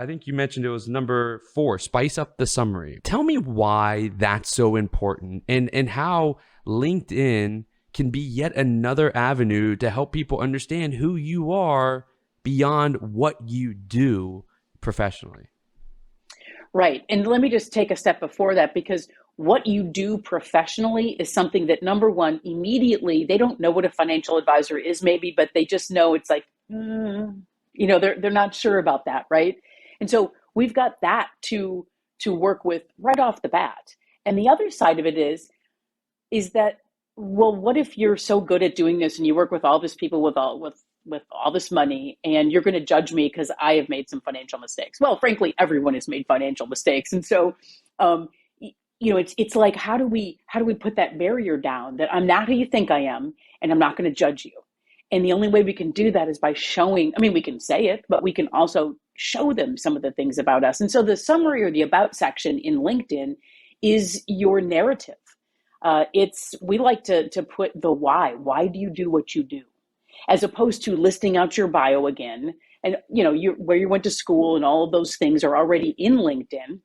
I think you mentioned it was number 4, spice up the summary. Tell me why that's so important and how LinkedIn can be yet another avenue to help people understand who you are beyond what you do professionally. Right. And let me just take a step before that, because what you do professionally is something that, number one, immediately they don't know what a financial advisor is, maybe, but they just know it's like, they're not sure about that, right? And so we've got that to work with right off the bat. And the other side of it is that, well, what if you're so good at doing this and you work with all these people with all this money, and you're going to judge me because I have made some financial mistakes? Well, frankly, everyone has made financial mistakes. And so um, it's like, how do we put that barrier down, that I'm not who you think I am, and I'm not going to judge you? And the only way we can do that is by showing. I mean, we can say it, but we can also show them some of the things about us. And so the summary or the about section in LinkedIn is your narrative. We like to put the why. Why do you do what you do? As opposed to listing out your bio again. And where you went to school and all of those things are already in LinkedIn.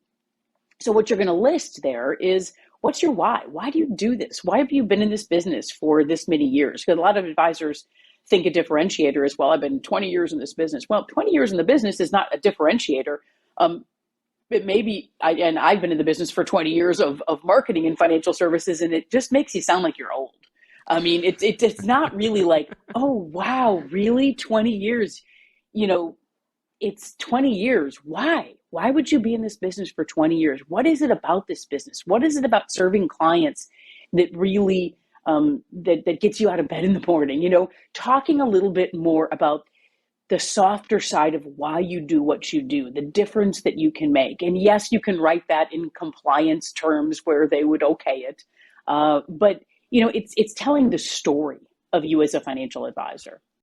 So what you're going to list there is, what's your why? Why do you do this? Why have you been in this business for this many years? Because a lot of advisors think a differentiator is, well, I've been 20 years in this business. Well, 20 years in the business is not a differentiator. It may be, and I've been in the business for 20 years of marketing and financial services, and it just makes you sound like you're old. I mean, it's not really like, oh, wow, really? 20 years, it's 20 years. Why? Why would you be in this business for 20 years? What is it about this business? What is it about serving clients that really, that gets you out of bed in the morning? Talking a little bit more about the softer side of why you do what you do, the difference that you can make. And yes, you can write that in compliance terms where they would okay it. But it's telling the story of you as a financial advisor.